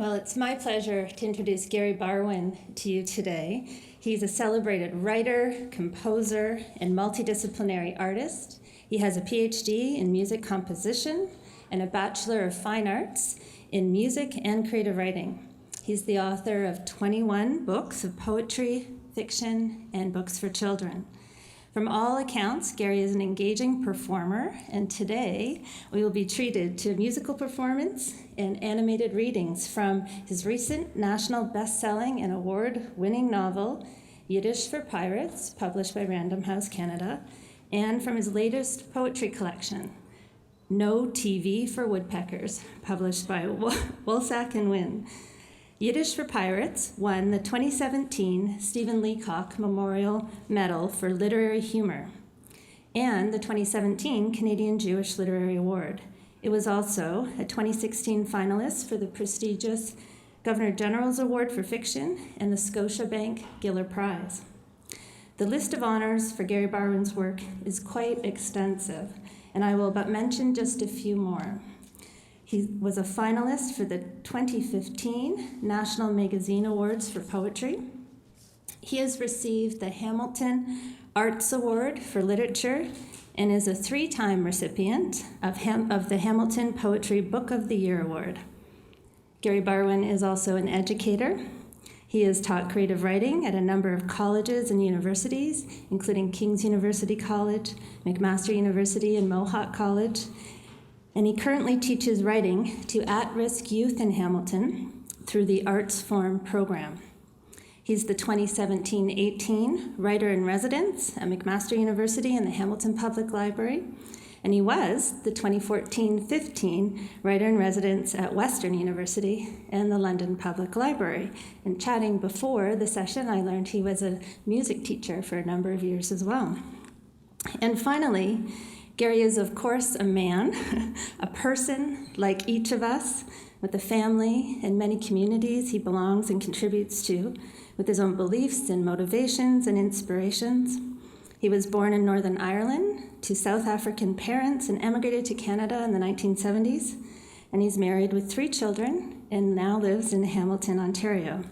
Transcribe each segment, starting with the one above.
Well, it's my pleasure to introduce Gary Barwin to you today. He's a celebrated writer, composer, and multidisciplinary artist. He has a PhD in music composition and a Bachelor of Fine Arts in music and creative writing. He's the author of 21 books of poetry, fiction, and books for children. From all accounts, Gary is an engaging performer, and today we will be treated to a musical performance and animated readings from his recent national best-selling and award-winning novel, Yiddish for Pirates, published by Random House Canada, and from his latest poetry collection, No TV for Woodpeckers, published by Wolsak Wynn. Yiddish for Pirates won the 2017 Stephen Leacock Memorial Medal for Literary Humor and the 2017 Canadian Jewish Literary Award. It was also a 2016 finalist for the prestigious Governor General's Award for Fiction and the Scotiabank Giller Prize. The list of honors for Gary Barwin's work is quite extensive, and I will but mention just a few more. He was a finalist for the 2015 National Magazine Awards for Poetry. He has received the Hamilton Arts Award for Literature and is a 3-time recipient of the Hamilton Poetry Book of the Year Award. Gary Barwin is also an educator. He has taught creative writing at a number of colleges and universities, including King's University College, McMaster University, and Mohawk College. And he currently teaches writing to at-risk youth in Hamilton through the Arts Forum program. He's the 2017-18 Writer-in-Residence at McMaster University and the Hamilton Public Library, and he was the 2014-15 Writer-in-Residence at Western University and the London Public Library. And chatting before the session, I learned he was a music teacher for a number of years as well. And finally, Gary is, of course, a man, a person like each of us, with a family and many communities he belongs and contributes to, with his own beliefs and motivations and inspirations. He was born in Northern Ireland to South African parents and emigrated to Canada in the 1970s, and he's married with 3 children and now lives in Hamilton, Ontario.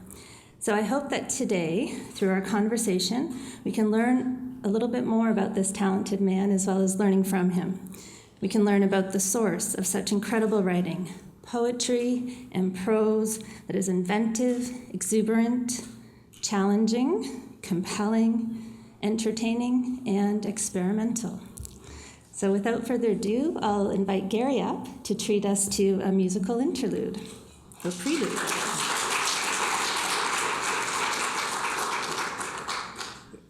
So I hope that today, through our conversation, we can learn a little bit more about this talented man as well as learning from him. We can learn about the source of such incredible writing, poetry and prose that is inventive, exuberant, challenging, compelling, entertaining, and experimental. So without further ado, I'll invite Gary up to treat us to a musical interlude, or prelude.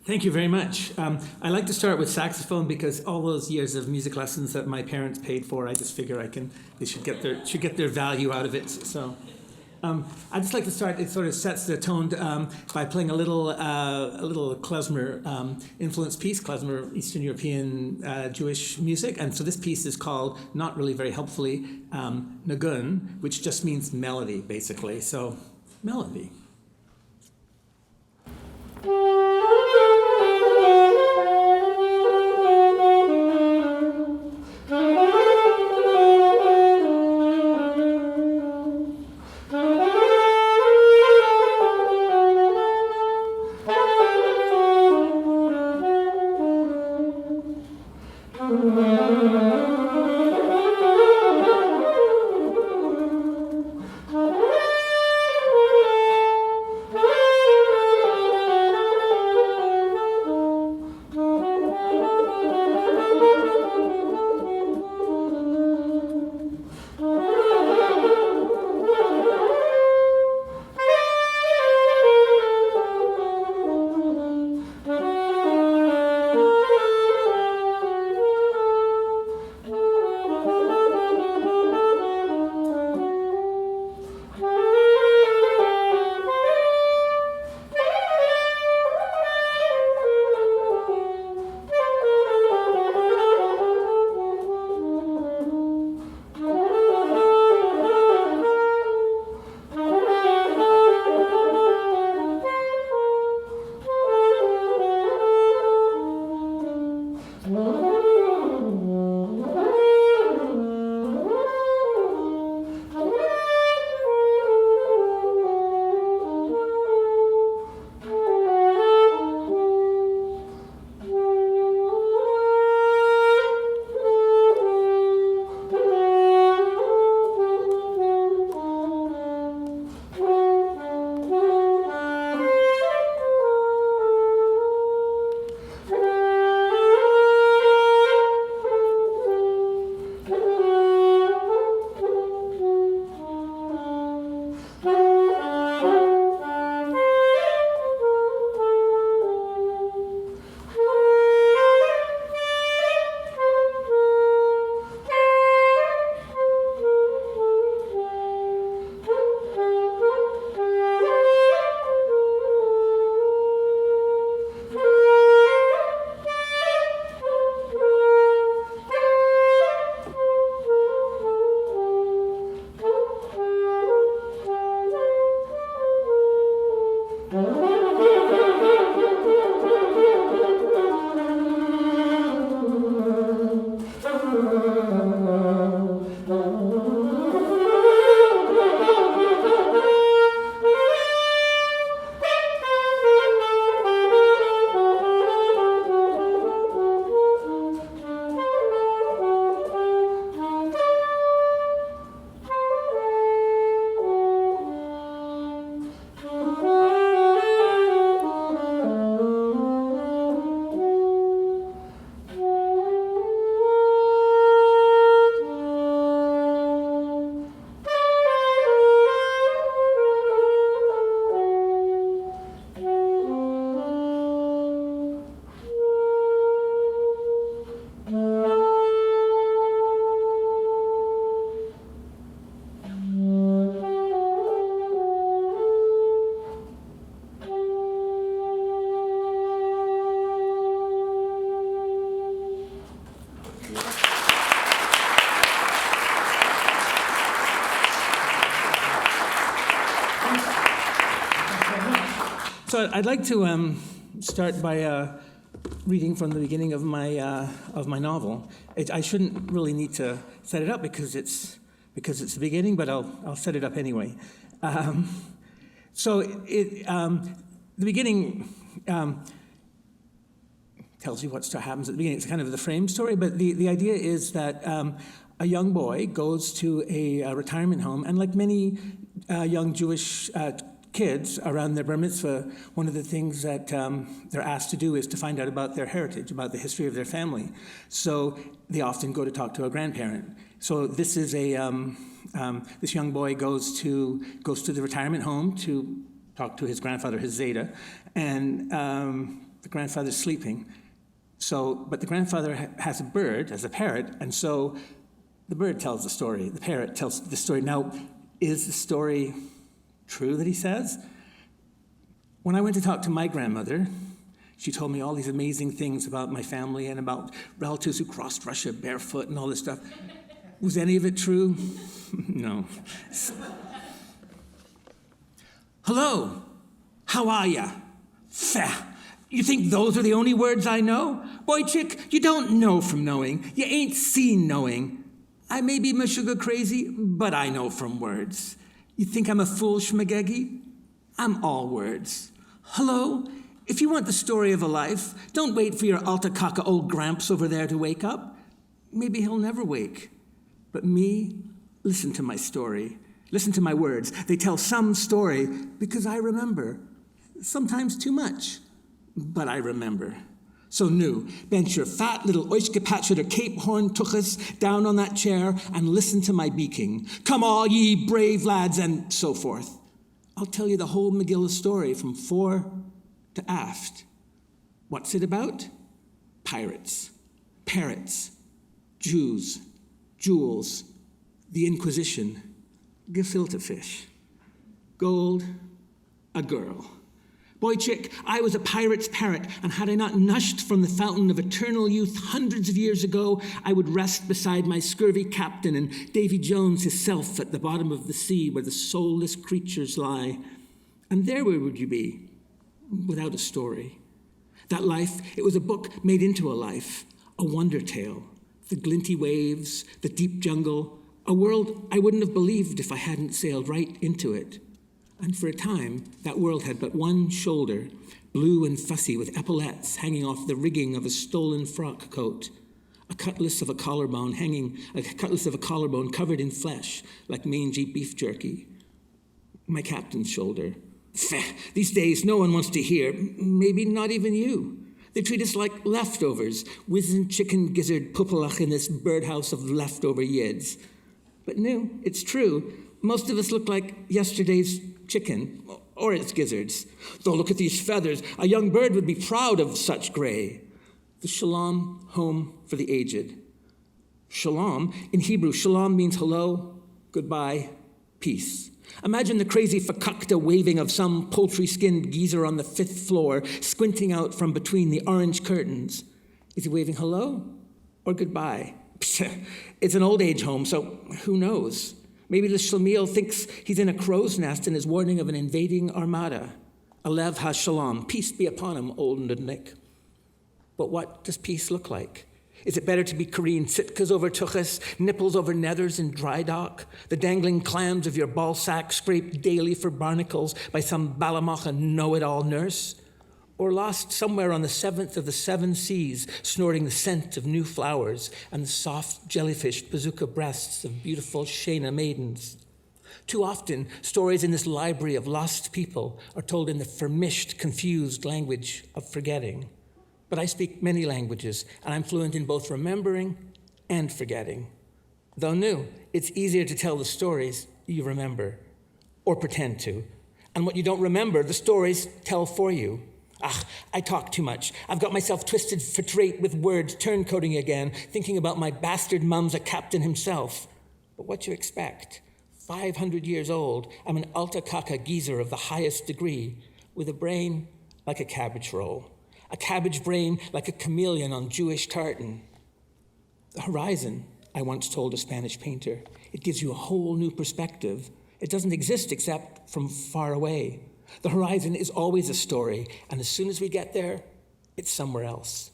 Thank you very much. I like to start with saxophone because all those years of music lessons that my parents paid for, I just figure they should get their value out of it. So I'd just like to start. It sort of sets the tone by playing a little klezmer influenced piece, klezmer, Eastern European Jewish music, and so this piece is called, not really very helpfully, nagun, which just means melody, basically. So melody. So I'd like to start by reading from the beginning of my novel. I shouldn't really need to set it up because it's the beginning, but I'll set it up anyway. The beginning tells you what happens at the beginning. It's kind of the frame story, but the idea is that a young boy goes to a retirement home, and like many young Jewish kids around their bar mitzvah, one of the things that they're asked to do is to find out about their heritage, about the history of their family. So they often go to talk to a grandparent. So this is this young boy goes to the retirement home to talk to his grandfather, his Zeta, and the grandfather's sleeping. But the grandfather has a bird, as a parrot, and so the bird tells the story. The parrot tells the story. Now, is the story true that he says? When I went to talk to my grandmother, she told me all these amazing things about my family and about relatives who crossed Russia barefoot and all this stuff. Was any of it true? No. Hello, how are ya? Fah. You think those are the only words I know? Boy, chick, you don't know from knowing. You ain't seen knowing. I may be meshuggah crazy, but I know from words. You think I'm a fool schmagegi? I'm all words. Hello, if you want the story of a life, don't wait for your alta kaka old gramps over there to wake up. Maybe he'll never wake. But me, listen to my story. Listen to my words. They tell some story because I remember. Sometimes too much, but I remember. So nu, bench your fat little oishkepatched or Cape Horn tuchus down on that chair and listen to my beaking. Come all ye brave lads, and so forth. I'll tell you the whole Megillah story from fore to aft. What's it about? Pirates, parrots, Jews, jewels, the Inquisition, gefilte fish, gold, a girl. Boy, chick, I was a pirate's parrot, and had I not nushed from the fountain of eternal youth hundreds of years ago, I would rest beside my scurvy captain and Davy Jones himself at the bottom of the sea where the soulless creatures lie. And there where would you be? Without a story. That life, it was a book made into a life, a wonder tale. The glinty waves, the deep jungle, a world I wouldn't have believed if I hadn't sailed right into it. And for a time, that world had but one shoulder, blue and fussy with epaulettes hanging off the rigging of a stolen frock coat, a cutlass of a collarbone covered in flesh like mangy beef jerky. My captain's shoulder. These days, no one wants to hear, maybe not even you. They treat us like leftovers, whizzing chicken gizzard pupalach in this birdhouse of leftover yids. But no, it's true. Most of us look like yesterday's chicken, or its gizzards. Though look at these feathers. A young bird would be proud of such gray. The shalom, home for the aged. Shalom, in Hebrew, shalom means hello, goodbye, peace. Imagine the crazy fakakta waving of some poultry-skinned geezer on the 5th floor, squinting out from between the orange curtains. Is he waving hello or goodbye? It's an old age home, so who knows? Maybe the Shlemiel thinks he's in a crow's nest and is warning of an invading armada. Alev ha-shalom, peace be upon him, old Nudnik. But what does peace look like? Is it better to be Korean sitkas over tuchas, nipples over nethers in dry dock, the dangling clams of your ball sack scraped daily for barnacles by some Balamacha know-it-all nurse? Or lost somewhere on the 7th of the 7 seas, snorting the scent of new flowers and the soft jellyfish bazooka breasts of beautiful Shana maidens? Too often, stories in this library of lost people are told in the vermished, confused language of forgetting. But I speak many languages, and I'm fluent in both remembering and forgetting. Though new, it's easier to tell the stories you remember, or pretend to. And what you don't remember, the stories tell for you. I talk too much. I've got myself twisted for trait with words, turncoating again, thinking about my bastard mum's a captain himself. But what you expect? 500 years old, I'm an alta kaka geezer of the highest degree, with a brain like a cabbage roll. A cabbage brain like a chameleon on Jewish tartan. The horizon, I once told a Spanish painter, it gives you a whole new perspective. It doesn't exist except from far away. The horizon is always a story, and as soon as we get there, it's somewhere else.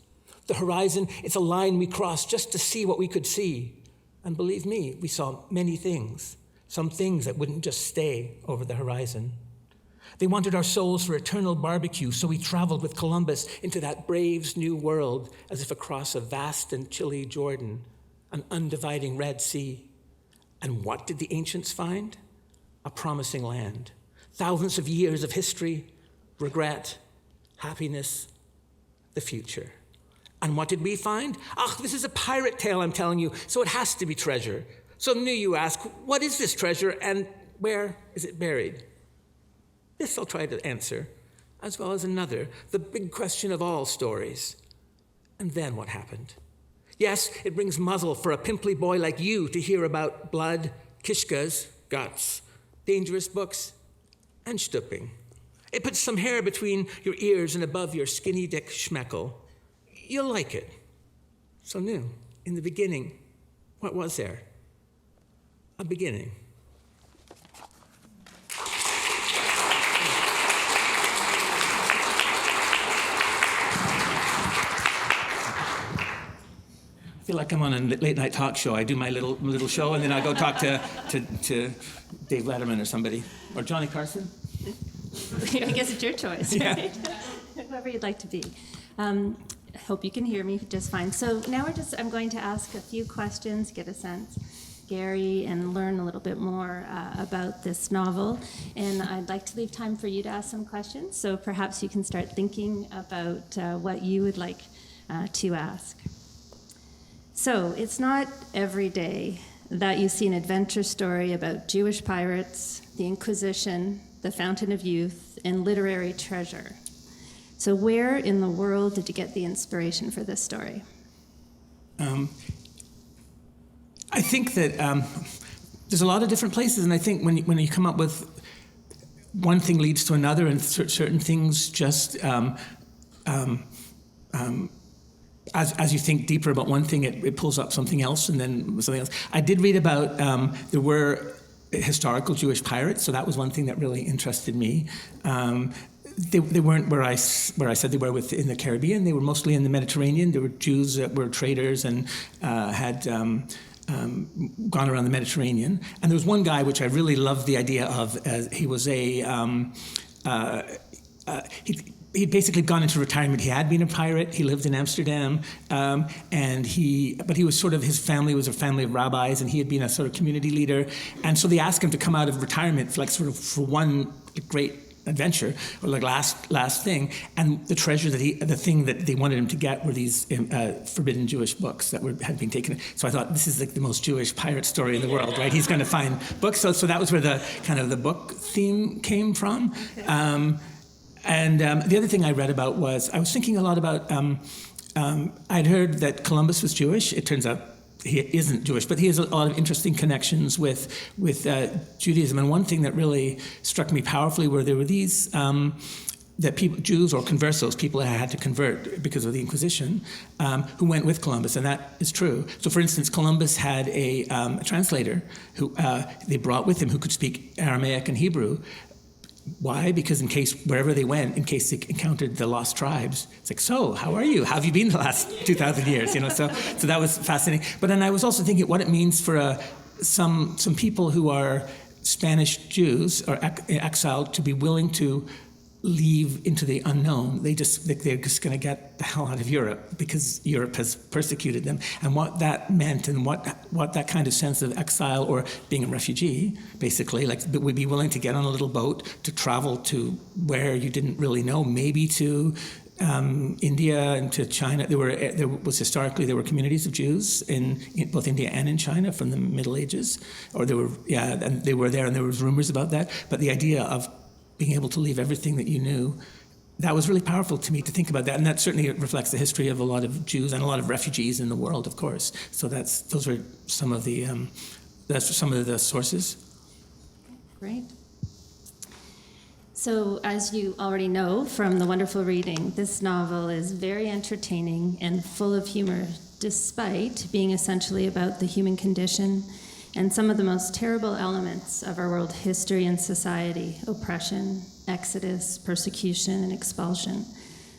The horizon, it's a line we cross just to see what we could see. And believe me, we saw many things, some things that wouldn't just stay over the horizon. They wanted our souls for eternal barbecue, so we traveled with Columbus into that Braves new world as if across a vast and chilly Jordan, an undividing Red Sea. And what did the ancients find? A promising land. Thousands of years of history, regret, happiness, the future. And what did we find? This is a pirate tale I'm telling you, so it has to be treasure. So new you ask, what is this treasure and where is it buried? This I'll try to answer, as well as another, the big question of all stories. And then what happened? Yes, it brings muzzle for a pimply boy like you to hear about blood, kishkas, guts, dangerous books, and stupping. It puts some hair between your ears and above your skinny dick schmeckle. You'll like it. So new, in the beginning, what was there? A beginning. I feel like I'm on a late night talk show. I do my little show, and then I go talk to Dave Letterman or somebody, or Johnny Carson. I guess it's your choice, right? Yeah. Whoever you'd like to be. I hope you can hear me just fine. So now I'm going to ask a few questions, get a sense, Gary, and learn a little bit more about this novel. And I'd like to leave time for you to ask some questions. So perhaps you can start thinking about what you would like to ask. So it's not every day that you see an adventure story about Jewish pirates, the Inquisition, the Fountain of Youth, and literary treasure. So where in the world did you get the inspiration for this story? I think that there's a lot of different places, and I think when you come up with one thing leads to another, and certain things just as you think deeper about one thing, it pulls up something else, and then something else. I did read about there were historical Jewish pirates, so that was one thing that really interested me. They weren't where I said they were in the Caribbean. They were mostly in the Mediterranean. There were Jews that were traders and had gone around the Mediterranean. And there was one guy which I really loved the idea of. He was he'd basically gone into retirement. He had been a pirate. He lived in Amsterdam, but he was sort of, his family was a family of rabbis, and he had been a sort of community leader. And so they asked him to come out of retirement for one great adventure, or last thing. And the treasure the thing that they wanted him to get were these forbidden Jewish books that had been taken. So I thought, this is like the most Jewish pirate story in the world, right? He's going to find books. So that was where the kind of the book theme came from. Okay. And the other thing I read about was, I was thinking a lot about, I'd heard that Columbus was Jewish. It turns out he isn't Jewish, but he has a lot of interesting connections with Judaism. And one thing that really struck me powerfully were there were these, that people, Jews or conversos, people that had to convert because of the Inquisition, who went with Columbus, and that is true. So for instance, Columbus had a translator who they brought with him who could speak Aramaic and Hebrew. Why? Because in case, wherever they went, in case they encountered the lost tribes, it's like, so, how are you? How have you been the last 2,000 years? So that was fascinating. But then I was also thinking what it means for some people who are Spanish Jews or exiled to be willing to leave into the unknown. They're just going to get the hell out of Europe because Europe has persecuted them, and what that meant, and what that kind of sense of exile or being a refugee, basically, like would be willing to get on a little boat to travel to where you didn't really know, maybe to India and to China. There were communities of Jews in both India and in China from the Middle Ages, and they were there, and there was rumors about that. But the idea of being able to leave everything that you knew, that was really powerful to me to think about that. And that certainly reflects the history of a lot of Jews and a lot of refugees in the world, of course. So those are some of the sources. Great. So as you already know from the wonderful reading, this novel is very entertaining and full of humor, despite being essentially about the human condition and some of the most terrible elements of our world history and society: oppression, exodus, persecution, and expulsion.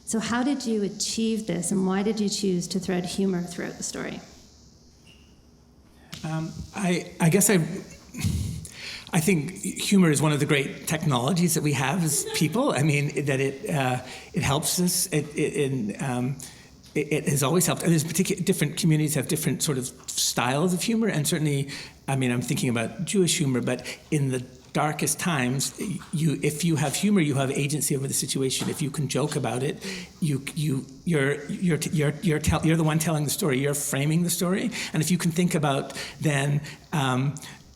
So how did you achieve this, and why did you choose to thread humor throughout the story? I guess I think humor is one of the great technologies that we have as people. I mean, that it helps us. It has always helped. And there's different communities have different sort of styles of humor, and certainly, I mean, I'm thinking about Jewish humor, but in the darkest times, if you have humor, you have agency over the situation. If you can joke about it, you're the one telling the story. You're framing the story, and if you can think about then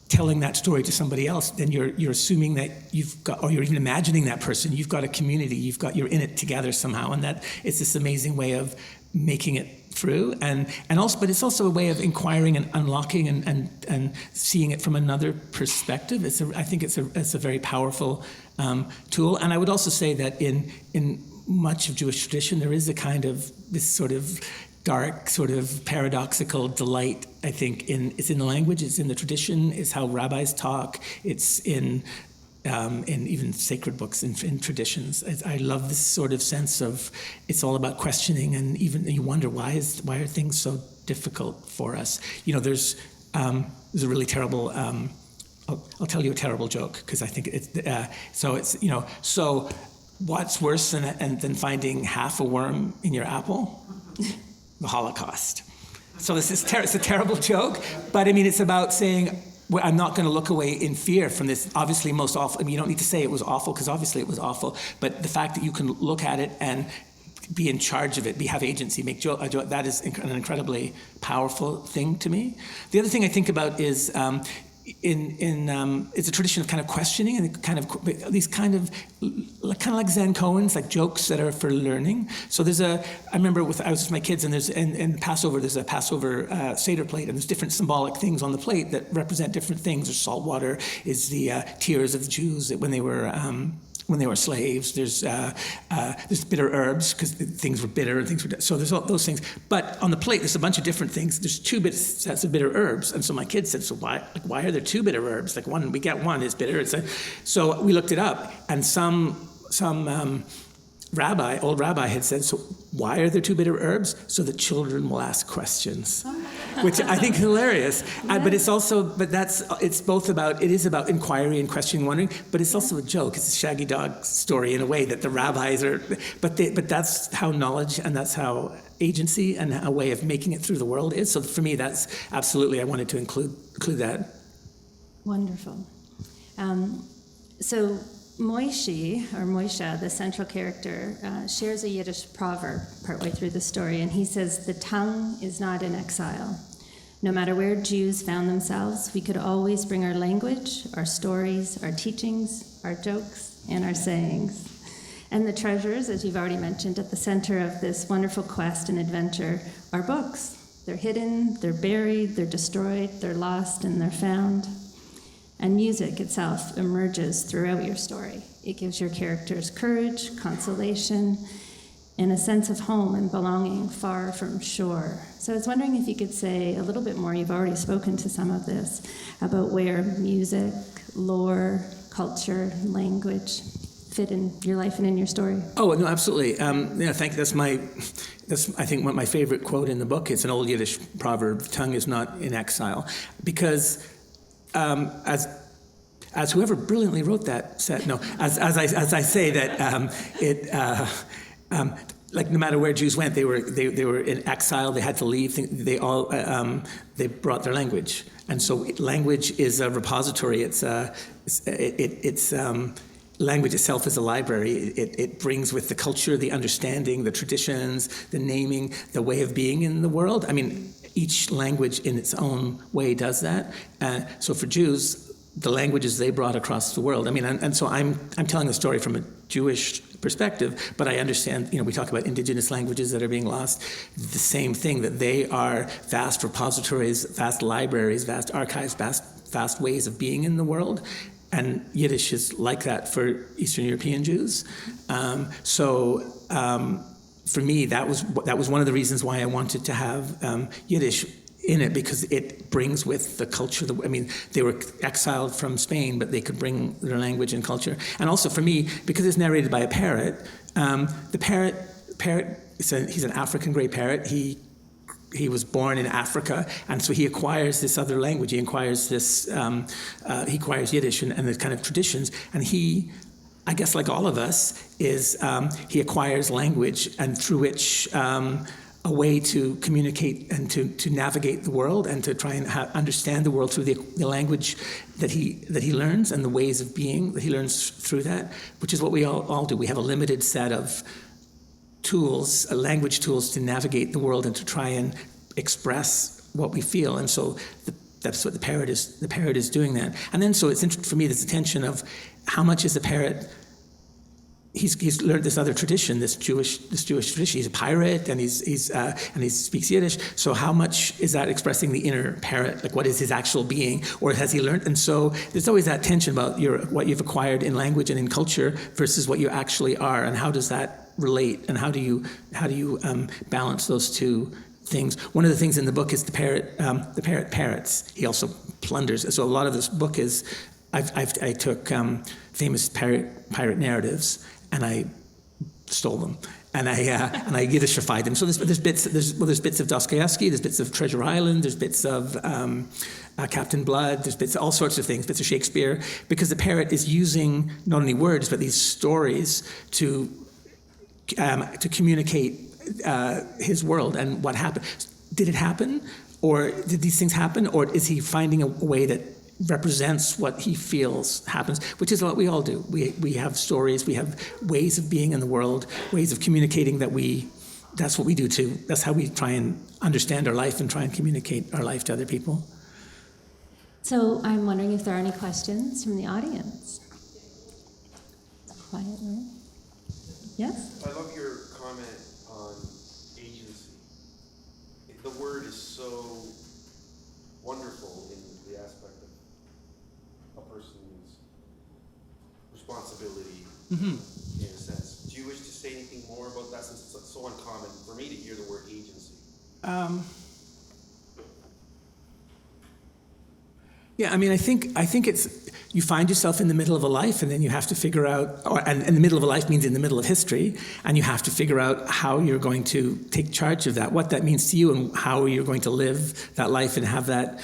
telling that story to somebody else, then you're assuming that you've got, or you're even imagining that person. You've got a community. You're in it together somehow, and that it's this amazing way of making it through, and also, but it's also a way of inquiring and unlocking and seeing it from another perspective. I think it's a very powerful tool. And I would also say that in much of Jewish tradition, there is a kind of this sort of dark, sort of paradoxical delight. I think it's in the language, it's in the tradition, it's how rabbis talk, it's in even sacred books and traditions. I love this sort of sense of it's all about questioning, and even you wonder why are things so difficult for us. You know, there's a really terrible. I'll tell you a terrible joke because I think it's so what's worse than finding half a worm in your apple? The Holocaust. So this is it's a terrible joke, but I mean it's about saying, well, I'm not going to look away in fear from this obviously most awful. I mean, you don't need to say it was awful because obviously it was awful, but the fact that you can look at it and be in charge of it, have agency, make joke, that is an incredibly powerful thing to me. The other thing I think about is it's a tradition of kind of questioning and kind of these kind of like Zen koans, like jokes that are for learning. So I remember I was with my kids, and in Passover there's a Passover Seder plate, and there's different symbolic things on the plate that represent different things. There's salt water, is the tears of the Jews when they were slaves. There's bitter herbs because things were bitter and things were so there's all those things. But on the plate there's a bunch of different things. There's two sets of bitter herbs, and so my kids said, so why are there two bitter herbs? Like we get one is bitter. So we looked it up, and some old rabbi had said, so why are there two bitter herbs? So the children will ask questions, which I think is hilarious. But it is about inquiry and questioning, wondering, but it's also a joke. It's a Shaggy Dog story in a way that the rabbis are, but that's how knowledge and that's how agency and a way of making it through the world is. So for me, that's absolutely, I wanted to include that. Wonderful. So Moishe, the central character, shares a Yiddish proverb partway through the story, and he says, the tongue is not in exile. No matter where Jews found themselves, we could always bring our language, our stories, our teachings, our jokes, and our sayings. And the treasures, as you've already mentioned, at the center of this wonderful quest and adventure are books. They're hidden, they're buried, they're destroyed, they're lost, and they're found. And music itself emerges throughout your story. It gives your characters courage, consolation, and a sense of home and belonging far from shore. So I was wondering if you could say a little bit more, you've already spoken to some of this, about where music, lore, culture, language fit in your life and in your story. Oh, no, absolutely. Thank you. That's I think what my favorite quote in the book. It's an old Yiddish proverb, tongue is not in exile, because as whoever brilliantly wrote that said, as I say that like no matter where Jews went, they were in exile. They had to leave. They brought their language, and so language is a repository. Language itself is a library. It brings with the culture, the understanding, the traditions, the naming, the way of being in the world. I mean, each language in its own way does that. So for Jews, the languages they brought across the world. I mean, and so I'm telling the story from a Jewish perspective, but I understand, we talk about indigenous languages that are being lost, the same thing, that they are vast repositories, vast libraries, vast archives, vast ways of being in the world. And Yiddish is like that for Eastern European Jews. For me, that was one of the reasons why I wanted to have Yiddish in it because it brings with the culture. I mean, they were exiled from Spain, but they could bring their language and culture. And also for me, because it's narrated by a parrot, the parrot he's an African gray parrot. He was born in Africa, and so he acquires this other language. He acquires he acquires Yiddish and the kind of traditions. And he, I guess, like all of us, he acquires language, and through which a way to communicate and to navigate the world and to try and understand the world through the language that he learns and the ways of being that he learns through that, which is what we all do. We have a limited set of tools, language tools to navigate the world and to try and express what we feel. And so that's what the parrot is. The parrot is doing that. And then so it's interesting for me, this attention of how much is the parrot. He's learned this other tradition, this Jewish tradition. He's a pirate, and he speaks Yiddish. So how much is that expressing the inner parrot? Like, what is his actual being, or has he learned? And so there's always that tension about what you've acquired in language and in culture versus what you actually are, and how does that relate, and how do you balance those two things? One of the things in the book is the parrot parrots. He also plunders. So a lot of this book is I took famous pirate narratives, and I stole them, and I Yiddishified them. So there's bits of Dostoevsky, there's bits of Treasure Island, there's bits of Captain Blood, there's bits of all sorts of things, bits of Shakespeare, because the parrot is using not only words but these stories to communicate his world and what happened. Did it happen, or did these things happen, or is he finding a way that represents what he feels happens, which is what we all do. We have stories, we have ways of being in the world, ways of communicating that's what we do too. That's how we try and understand our life and try and communicate our life to other people. So I'm wondering if there are any questions from the audience. Quiet room. Yes? I love your comment on agency. The word is so wonderful in the aspect of a person's responsibility, in a sense. Do you wish to say anything more about that, since it's so uncommon for me to hear the word agency? Yeah, I mean, I think it's, you find yourself in the middle of a life, and then you have to figure out, and in the middle of a life means in the middle of history, and you have to figure out how you're going to take charge of that, what that means to you, and how you're going to live that life and have that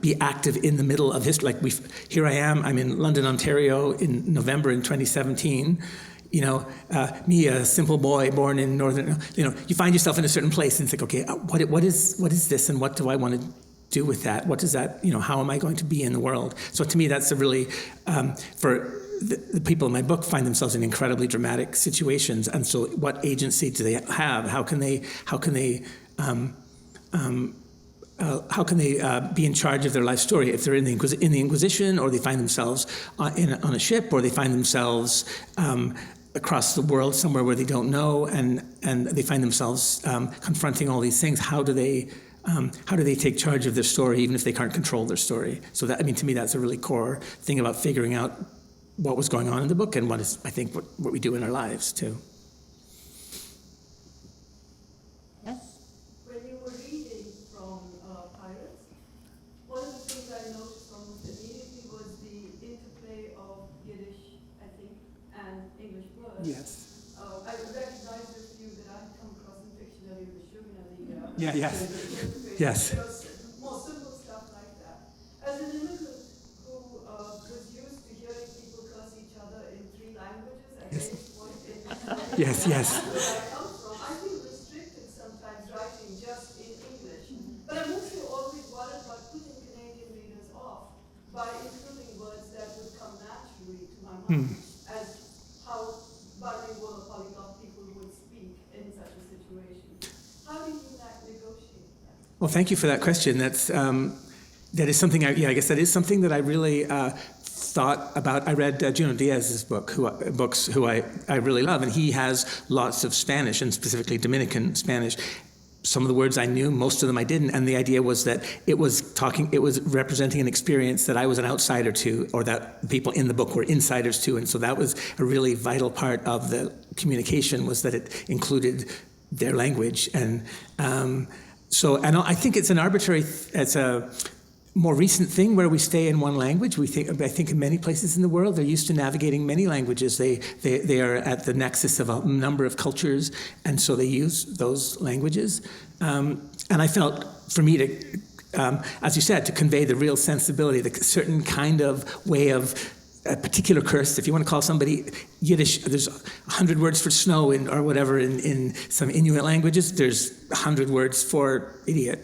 be active in the middle of history. Like here I am, I'm in London, Ontario in November in 2017. Me, a simple boy born in northern, you find yourself in a certain place and it's like, okay, what is this, and what do I want to do with that? What does that, how am I going to be in the world? So to me, that's a really, for the people in my book find themselves in incredibly dramatic situations. And so what agency do they have? How can they be in charge of their life story if they're in the Inquisition, or they find themselves on a ship, or they find themselves across the world somewhere where they don't know, and they find themselves confronting all these things? How do they take charge of their story, even if they can't control their story? So that, to me, that's a really core thing about figuring out what was going on in the book, and what is, I think, what we do in our lives too. Yes? When you were reading from Pirates, one of the things I noticed almost immediately was the interplay of Yiddish, I think, and English words. Yes. I recognize a few that I've come across in fiction, the sugar and the Yeah, yes. Yes. more simple stuff like that. As an immigrant who was used to hearing people curse each other in 3 languages at any point in Yes, yes. where I come from, I feel restricted sometimes writing just in English. But I'm also always worried about putting Canadian readers off by including words that would come naturally to my mind as how bilingual or polyglot people would speak in such a situation. How do you negotiate that? Well, thank you for that question. That is something. I guess that is something that I really thought about. I read Junot Diaz's books, who I really love, and he has lots of Spanish, and specifically Dominican Spanish. Some of the words I knew, most of them I didn't, and the idea was that it was representing an experience that I was an outsider to, or that people in the book were insiders to, and so that was a really vital part of the communication, was that it included their language. And and I think it's an arbitrary, it's a more recent thing where we stay in one language. I think in many places in the world, they're used to navigating many languages. They are at the nexus of a number of cultures, and so they use those languages. And I felt, for me to, as you said, to convey the real sensibility, the certain kind of way of a particular curse. If you want to call somebody Yiddish, there's 100 words for snow or whatever in some Inuit languages. There's 100 words for idiot.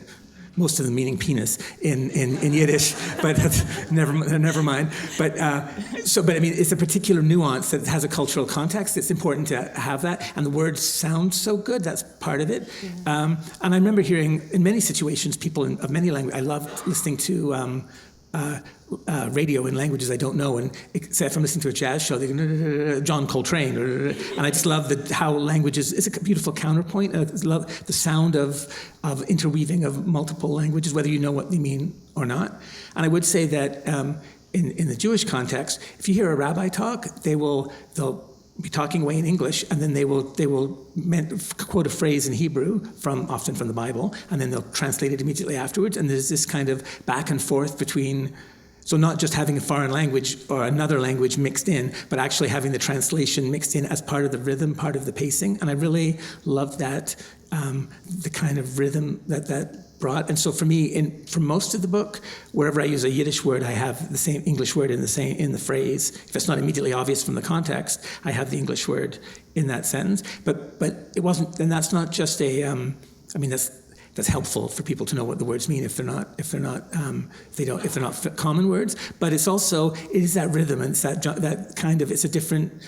Most of them meaning penis in Yiddish, but that's, never mind. But I mean, it's a particular nuance that has a cultural context. It's important to have that, and the words sound so good. That's part of it. Yeah. And I remember hearing in many situations people of many languages. I loved listening to radio in languages I don't know, and say if I'm listening to a jazz show, they go John Coltrane, and I just love how languages is a beautiful counterpoint. I love the sound of interweaving of multiple languages, whether you know what they mean or not. And I would say that in the Jewish context, if you hear a rabbi talk, they'll be talking away in English, and then they will quote a phrase in Hebrew often from the Bible, and then they'll translate it immediately afterwards. And there's this kind of back and forth between, so not just having a foreign language or another language mixed in, but actually having the translation mixed in as part of the rhythm, part of the pacing. And I really loved that, the kind of rhythm that brought. And so for me, for most of the book, wherever I use a Yiddish word, I have the same English word in the phrase. If it's not immediately obvious from the context, I have the English word in that sentence. But it wasn't, and that's not just that's helpful for people to know what the words mean if they're not common words. But it is that rhythm, and it's that kind of, it's a different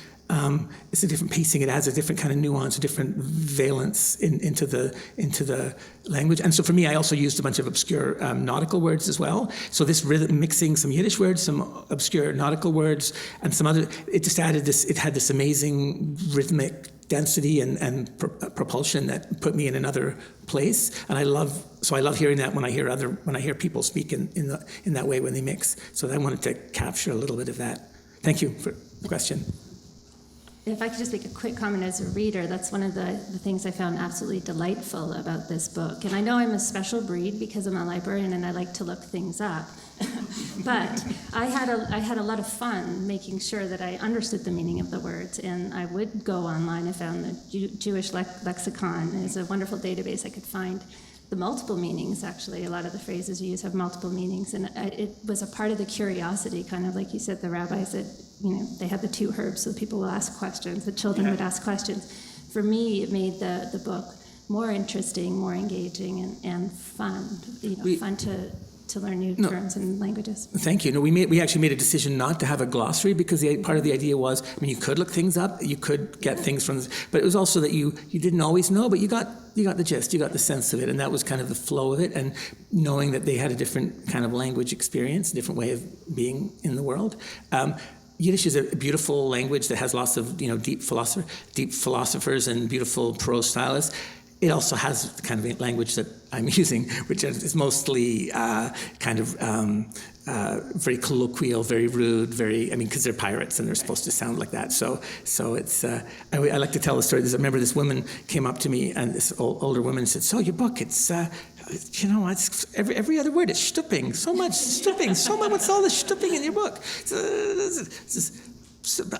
pacing. It adds a different kind of nuance, a different valence into the language. And so for me, I also used a bunch of obscure nautical words as well. So this rhythm, mixing some Yiddish words, some obscure nautical words, and some other, it just added this. It had this amazing rhythmic density and propulsion that put me in another place. And I love hearing that when I hear people speak in that way when they mix. So I wanted to capture a little bit of that. Thank you for the question. If I could just make a quick comment as a reader, that's one of the things I found absolutely delightful about this book. And I know I'm a special breed because I'm a librarian and I like to look things up. But I had a lot of fun making sure that I understood the meaning of the words. And I would go online. I found the Jewish lexicon is a wonderful database. I could find the multiple meanings, actually. A lot of the phrases you use have multiple meanings. And it was a part of the curiosity, kind of like you said, the rabbis that, they had the two herbs, so people will ask questions, the children would ask questions. For me, it made the book more interesting, more engaging, and fun, fun to learn new terms and languages. Thank you. No, we actually made a decision not to have a glossary because part of the idea was, you could look things up, you could get things from this, but it was also that you didn't always know, but you got the gist, you got the sense of it, and that was kind of the flow of it, and knowing that they had a different kind of language experience, a different way of being in the world. Yiddish is a beautiful language that has lots of deep philosophers and beautiful prose stylists. It also has the kind of language that I'm using, which is mostly very colloquial, very rude, because they're pirates and they're supposed to sound like that. So it's, I like to tell the story. I remember this woman came up to me, and this older woman said, "So your book, it's, it's every other word, it's stupping, so much stupping, so much, what's all the stupping in your book?"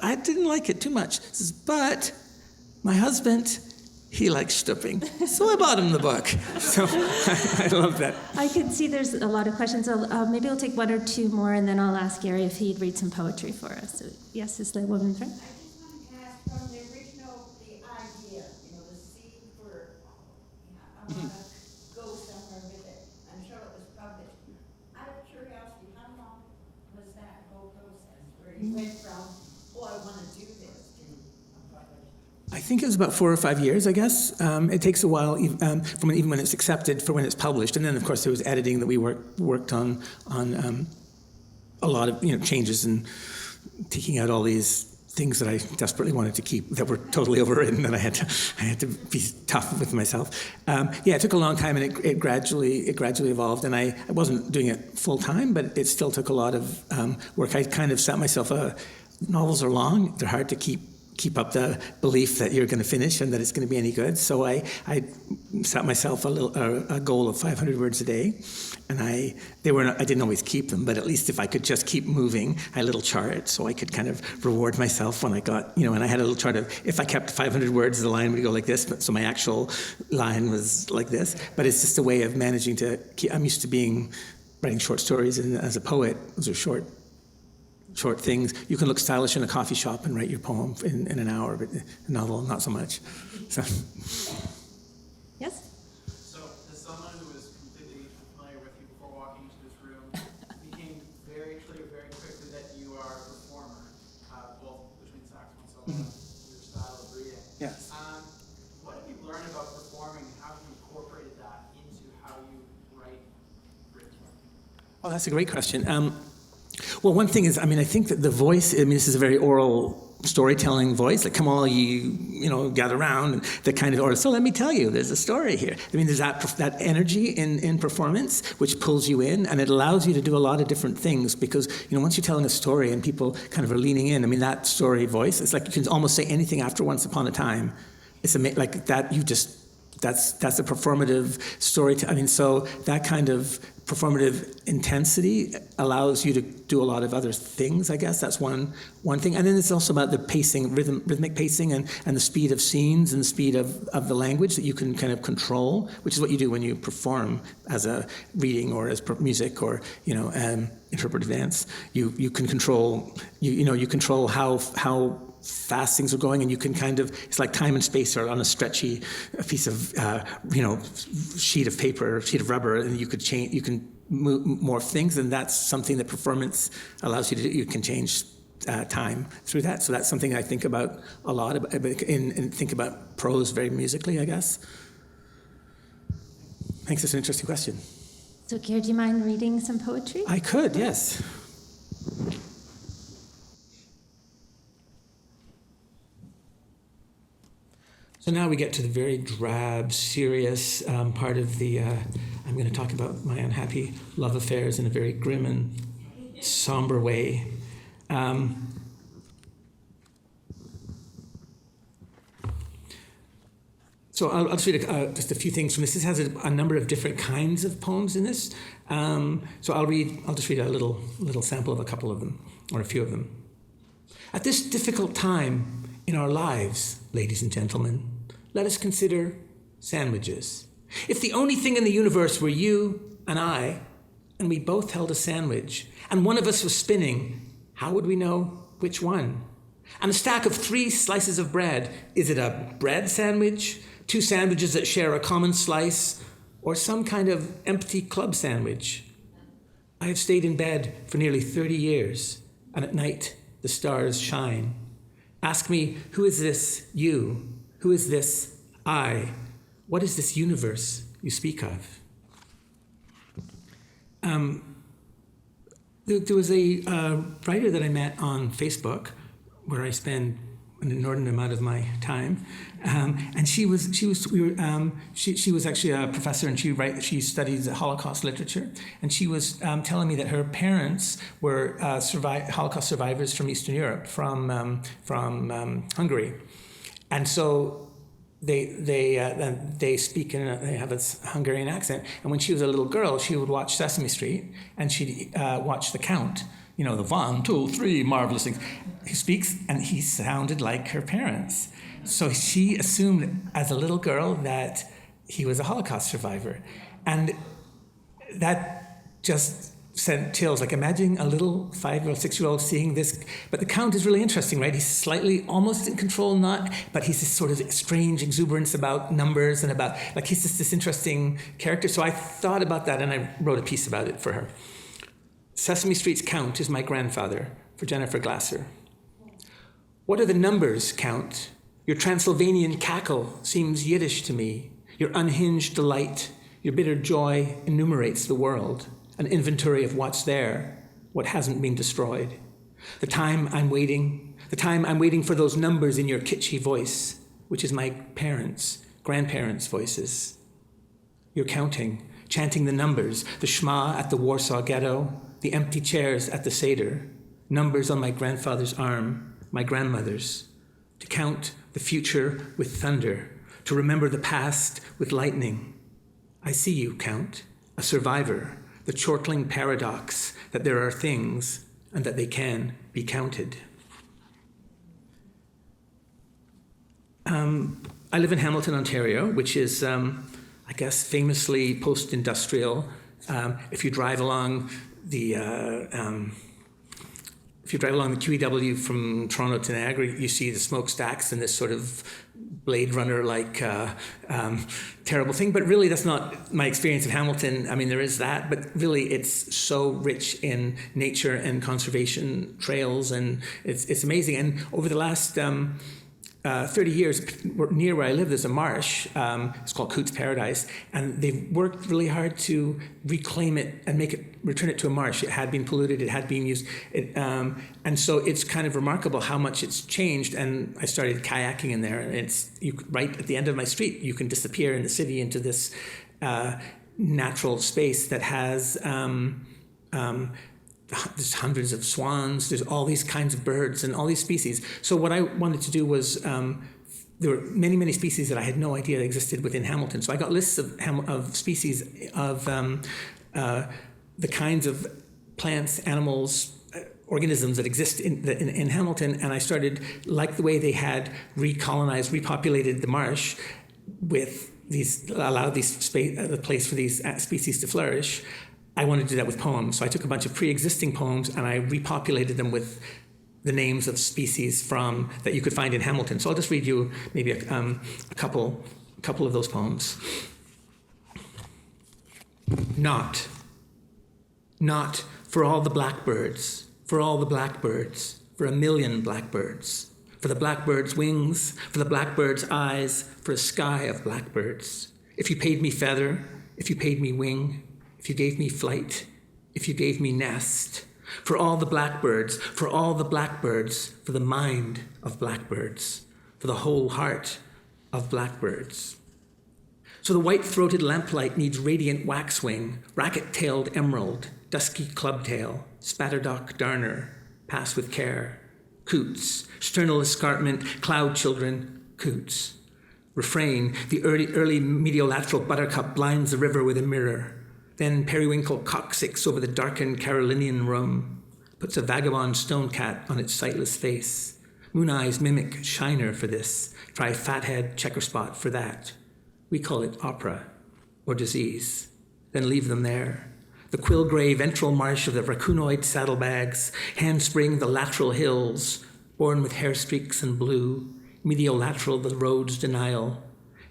I didn't like it too much. But my husband, he likes stupping, so I bought him the book. So I love that. I can see there's a lot of questions. Maybe I'll take one or two more, and then I'll ask Gary if he'd read some poetry for us. So, yes, is the woman friend? I just wanted to ask from the original, the idea, the seed for, I want to go somewhere with it until it was published. Out of curiosity, how long was that whole process where you went from, I want to do this, to publish? I think it was about 4 or 5 years, I guess. It takes a while, from even when it's accepted for when it's published, and then of course there was editing that we worked on a lot of changes and taking out all these things that I desperately wanted to keep that were totally overwritten, and I had to be tough with myself. It took a long time, and it gradually evolved, and I wasn't doing it full time, but it still took a lot of work. I kind of set myself novels are long; they're hard to keep keep up the belief that you're going to finish and that it's going to be any good. So I set myself a goal of 500 words a day, and I didn't always keep them, but at least if I could just keep moving, I had a little chart so I could kind of reward myself when I got, and I had a little chart of, if I kept 500 words, the line would go like this, but so my actual line was like this. But it's just a way of managing to keep, I'm used to writing short stories, and as a poet, those are short things. You can look stylish in a coffee shop and write your poem in an hour, but a novel, not so much. So. Yes? So, as someone who was completely familiar with you before walking into this room, it became very clear very quickly that you are a performer, both between saxophone and solo, your style of reading. Yes. What have you learned about performing, and how have you incorporated that into how you write written work? Oh, that's a great question. Well, one thing is, I think that the voice, this is a very oral storytelling voice, like, come all you, gather around, and the kind of, or so let me tell you, there's a story here. There's that energy in performance which pulls you in, and it allows you to do a lot of different things, because, once you're telling a story and people kind of are leaning in, that story voice, it's like you can almost say anything after Once Upon a Time. It's like that, that's a performative story. So that kind of performative intensity allows you to do a lot of other things, I guess. That's one thing. And then it's also about the pacing, rhythmic pacing, and the speed of scenes and the speed of the language that you can kind of control, which is what you do when you perform as a reading or as music or, interpretive dance. You can control, you control how fast things are going, and you can kind of, it's like time and space are on a piece of, sheet of paper, or sheet of rubber, and you can move more things, and that's something that performance allows you to do. You can change time through that. So that's something I think about a lot, and think about prose very musically, I guess. Thanks, that's an interesting question. So, Gary, do you mind reading some poetry? I could, yes. So now we get to the very drab, serious part of the, I'm going to talk about my unhappy love affairs in a very grim and somber way. So I'll just read just a few things from this. This has a number of different kinds of poems in this. So I'll just read a little sample of a couple of them, or a few of them. At this difficult time in our lives, ladies and gentlemen, let us consider sandwiches. If the only thing in the universe were you and I, and we both held a sandwich, and one of us was spinning, how would we know which one? And a stack of 3 slices of bread, is it a bread sandwich, 2 sandwiches that share a common slice, or some kind of empty club sandwich? I have stayed in bed for nearly 30 years, and at night the stars shine. Ask me, who is this you? Who is this I? What is this universe you speak of? There was a writer that I met on Facebook, where I spend an inordinate amount of my time, and she was actually a professor, and she studies Holocaust literature, and she was telling me that her parents were Holocaust survivors from Eastern Europe, from Hungary, and so they speak they have a Hungarian accent, and when she was a little girl, she would watch Sesame Street, and she'd watch the Count. The 1, 2, 3 marvelous things. He speaks, and he sounded like her parents. So she assumed as a little girl that he was a Holocaust survivor. And that just sent chills. Like, imagine a little 5-year-old, 6-year-old seeing this. But the Count is really interesting, right? He's slightly almost in control, but he's this sort of strange exuberance about numbers and about, he's just this interesting character. So I thought about that, and I wrote a piece about it for her. Sesame Street's Count is my grandfather, for Jennifer Glasser. What are the numbers, Count? Your Transylvanian cackle seems Yiddish to me. Your unhinged delight, your bitter joy enumerates the world, an inventory of what's there, what hasn't been destroyed. The time I'm waiting for those numbers in your kitschy voice, which is my grandparents' voices. You're counting, chanting the numbers, the Shema at the Warsaw Ghetto, the empty chairs at the Seder, numbers on my grandfather's arm, my grandmother's. to count the future with thunder, to remember the past with lightning. I see you, Count, a survivor, the chortling paradox that there are things and that they can be counted. I live in Hamilton, Ontario, which is, I guess, famously post-industrial. If you drive along the QEW from Toronto to Niagara, you see the smokestacks and this sort of Blade Runner-like terrible thing. But really, that's not my experience of Hamilton. I mean, there is that, but really, it's so rich in nature and conservation trails, and it's amazing. And over the last 30 years, near where I live, there's a marsh. It's called Coote's Paradise, and they've worked really hard to reclaim it and return it to a marsh. It had been polluted, it had been used, and so it's kind of remarkable how much it's changed. And I started kayaking in there, and it's right at the end of my street. You can disappear in the city into this natural space that has. There's hundreds of swans, there's all these kinds of birds and all these species. So what I wanted to do was, there were many, many species that I had no idea existed within Hamilton. So I got lists of species of the kinds of plants, animals, organisms that exist in Hamilton, and I started, like the way they had repopulated the marsh with allowed the place for these species to flourish. I wanted to do that with poems. So I took a bunch of pre-existing poems and I repopulated them with the names of species that you could find in Hamilton. So I'll just read you maybe a couple of those poems. Not for all the blackbirds, for all the blackbirds, for a million blackbirds, for the blackbird's wings, for the blackbird's eyes, for a sky of blackbirds. If you paid me feather, if you paid me wing, if you gave me flight, if you gave me nest, for all the blackbirds, for all the blackbirds, for the mind of blackbirds, for the whole heart of blackbirds. So the white-throated lamplight needs radiant waxwing, racket-tailed emerald, dusky clubtail, spatterdock darner, pass with care, coots, sternal escarpment, cloud children, coots. Refrain, the early mediolateral buttercup blinds the river with a mirror. Then periwinkle coccyx over the darkened Carolinian room, puts a vagabond stone cat on its sightless face. Moon eyes mimic shiner for this, try fathead checker spot for that. We call it opera or disease, then leave them there. The quill-gray ventral marsh of the raccoonioid saddlebags, handspring the lateral hills, born with hair streaks and blue, mediolateral the road's denial.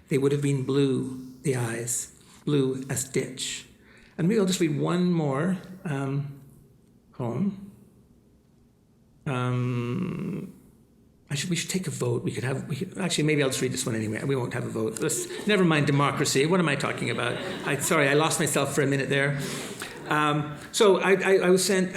They would have been blue, the eyes, blue as ditch. And maybe I'll just read one more poem. We should take a vote. Actually, maybe I'll just read this one anyway. We won't have a vote. Never mind democracy. What am I talking about? Sorry, I lost myself for a minute there. So I was sent.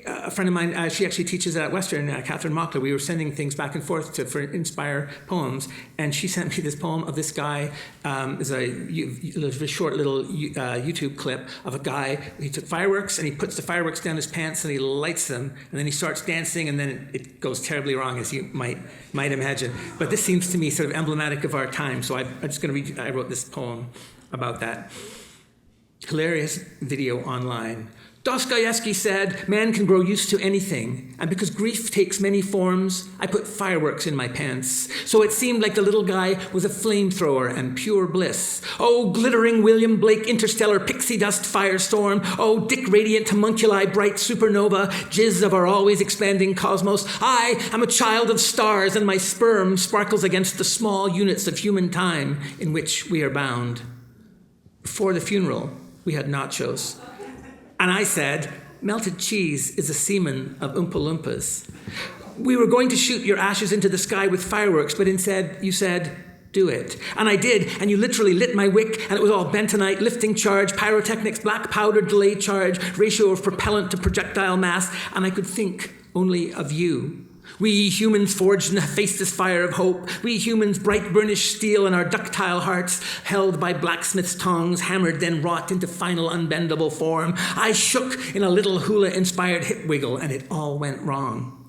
A friend of mine, she actually teaches at Western, Catherine Mockler. We were sending things back and forth for inspire poems, and she sent me this poem of this guy. It's a short little YouTube clip of a guy. He took fireworks and he puts the fireworks down his pants and he lights them, and then he starts dancing, and then it goes terribly wrong, as you might imagine. But this seems to me sort of emblematic of our time, so I'm just going to read. I wrote this poem about that. Hilarious video online. Dostoevsky said, man can grow used to anything, and because grief takes many forms, I put fireworks in my pants. So it seemed like the little guy was a flamethrower and pure bliss. Oh, glittering William Blake interstellar pixie dust firestorm. Oh, Dick radiant homunculi bright supernova, jizz of our always expanding cosmos. I am a child of stars, and my sperm sparkles against the small units of human time in which we are bound. Before the funeral, we had nachos. And I said, melted cheese is a semen of Oompa Loompas. We were going to shoot your ashes into the sky with fireworks, but instead you said, do it. And I did, and you literally lit my wick, and it was all bentonite, lifting charge, pyrotechnics, black powder, delay charge, ratio of propellant to projectile mass, and I could think only of you. We humans forged in the faceless fire of hope. We humans, bright burnished steel in our ductile hearts, held by blacksmith's tongs, hammered then wrought into final unbendable form. I shook in a little hula-inspired hip wiggle, and it all went wrong.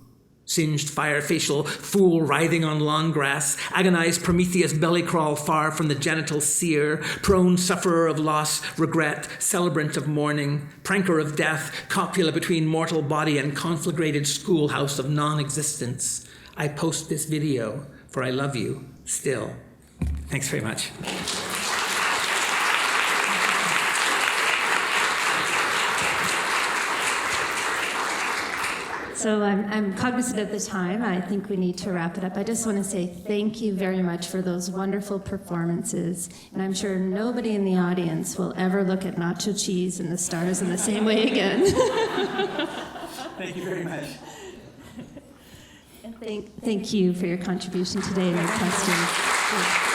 Singed fire facial fool writhing on lawn grass, agonized Prometheus belly crawl far from the genital sear, prone sufferer of loss, regret, celebrant of mourning, pranker of death, copula between mortal body and conflagrated schoolhouse of non-existence. I post this video, for I love you still. Thanks very much. So I'm cognizant of the time. I think we need to wrap it up. I just want to say thank you very much for those wonderful performances. And I'm sure nobody in the audience will ever look at nacho cheese and the stars in the same way again. Thank you very much. And thank you for your contribution today and your questions.